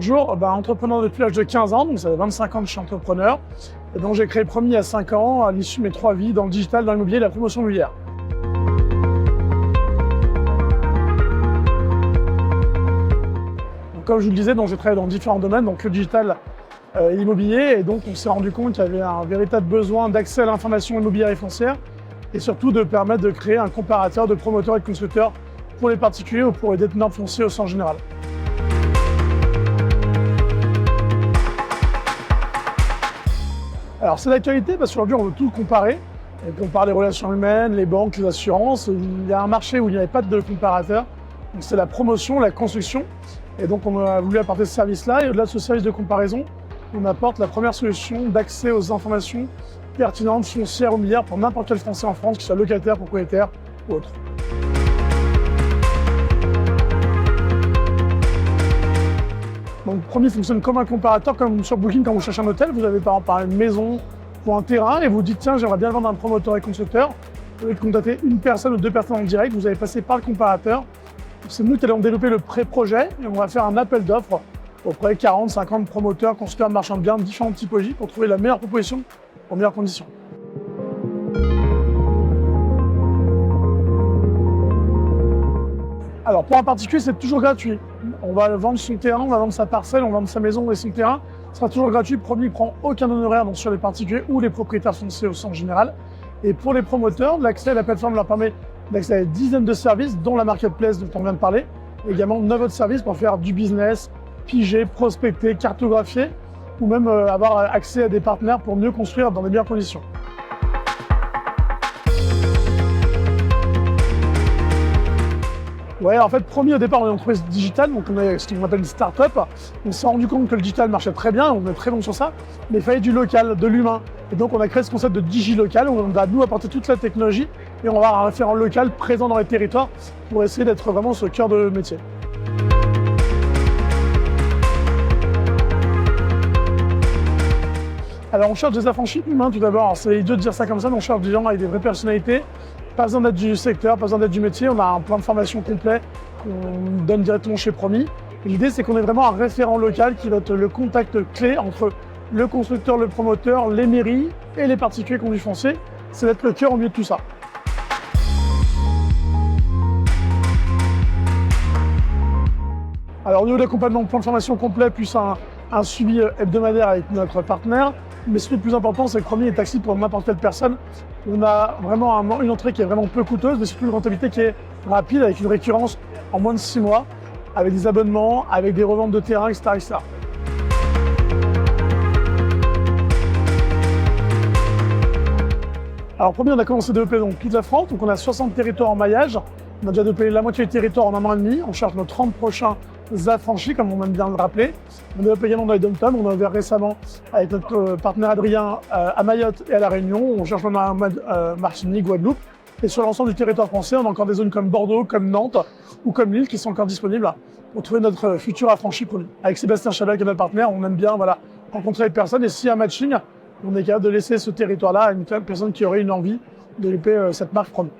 toujours entrepreneur depuis l'âge de 15 ans, donc ça fait 25 ans que je suis entrepreneur. Et donc j'ai créé Promis il y a 5 ans, à l'issue de mes 3 vies dans le digital, dans l'immobilier et la promotion immobilière. Donc, comme je vous le disais, j'ai travaillé dans différents domaines, donc le digital et l'immobilier, et donc on s'est rendu compte qu'il y avait un véritable besoin d'accès à l'information immobilière et foncière, et surtout de permettre de créer un comparateur de promoteurs et de constructeurs pour les particuliers ou pour les déteneurs fonciers au sens général. Alors c'est l'actualité parce qu'aujourd'hui on veut tout comparer. Et on compare les relations humaines, les banques, les assurances. Il y a un marché où il n'y avait pas de comparateur. Donc c'est la promotion, la construction. Et donc on a voulu apporter ce service-là. Et au-delà de ce service de comparaison, on apporte la première solution d'accès aux informations pertinentes, foncières ou immobilières pour n'importe quel Français en France, qu'il soit locataire, propriétaire ou autre. Donc Promis fonctionne comme un comparateur, comme sur Booking quand vous cherchez un hôtel. Vous avez par exemple une maison ou un terrain et vous dites tiens j'aimerais bien vendre un promoteur et constructeur. Vous allez contacter une personne ou deux personnes en direct, vous allez passer par le comparateur. C'est nous qui allons développer le pré-projet et on va faire un appel d'offres auprès de 40, 50 promoteurs, constructeurs, marchands de biens de différentes typologies pour trouver la meilleure proposition aux meilleures conditions. Alors pour un particulier, c'est toujours gratuit. On va vendre son terrain, on va vendre sa parcelle, on va vendre sa maison et son terrain. Ce sera toujours gratuit. Promis ne prend aucun honoraire donc sur les particuliers ou les propriétaires fonciers au sens général. Et pour les promoteurs, l'accès à la plateforme leur permet d'accéder à des dizaines de services, dont la marketplace dont on vient de parler, et également 9 autres services pour faire du business, piger, prospecter, cartographier, ou même avoir accès à des partenaires pour mieux construire dans les meilleures conditions. Ouais, en fait, Promis au départ, on est une entreprise digitale, donc on est ce qu'on appelle une start-up. On s'est rendu compte que le digital marchait très bien, on est très bon sur ça, mais il fallait du local, de l'humain. Et donc on a créé ce concept de digilocal, où on va nous apporter toute la technologie et on va avoir un référent local présent dans les territoires pour essayer d'être vraiment ce cœur de métier. Alors on cherche des affranchis humains tout d'abord, c'est idiot de dire ça comme ça, mais on cherche des gens avec des vraies personnalités. Pas besoin d'être du secteur, pas besoin d'être du métier, on a un plan de formation complet qu'on donne directement chez Promis. L'idée c'est qu'on est vraiment un référent local qui va être le contact clé entre le constructeur, le promoteur, les mairies et les particuliers qui ont du foncier. Ça va être le cœur au milieu de tout ça. Alors au niveau de l'accompagnement, plan de formation complet plus un suivi hebdomadaire avec notre partenaire. Mais ce qui est le plus important, c'est que Promis est accessible pour n'importe quelle personne. On a vraiment une entrée qui est vraiment peu coûteuse, mais surtout une rentabilité qui est rapide, avec une récurrence en moins de 6 mois, avec des abonnements, avec des reventes de terrain, etc., etc. Alors Promis, on a commencé à développer donc toute la France, donc on a 60 territoires en maillage. On a déjà développé la moitié du territoire en un an et demi. On cherche nos 30 prochains affranchis, comme on aime bien le rappeler. On développe également dans les dom-toms. On a ouvert récemment avec notre partenaire Adrien à Mayotte et à La Réunion. On cherche maintenant à Martinique, Guadeloupe. Et sur l'ensemble du territoire français, on a encore des zones comme Bordeaux, comme Nantes ou comme Lille qui sont encore disponibles pour trouver notre futur affranchi pour lui. Avec Sébastien Chabal qui est notre partenaire, on aime bien rencontrer les personnes et s'il y a un matching, on est capable de laisser ce territoire-là à une personne qui aurait une envie de développer cette marque Promis.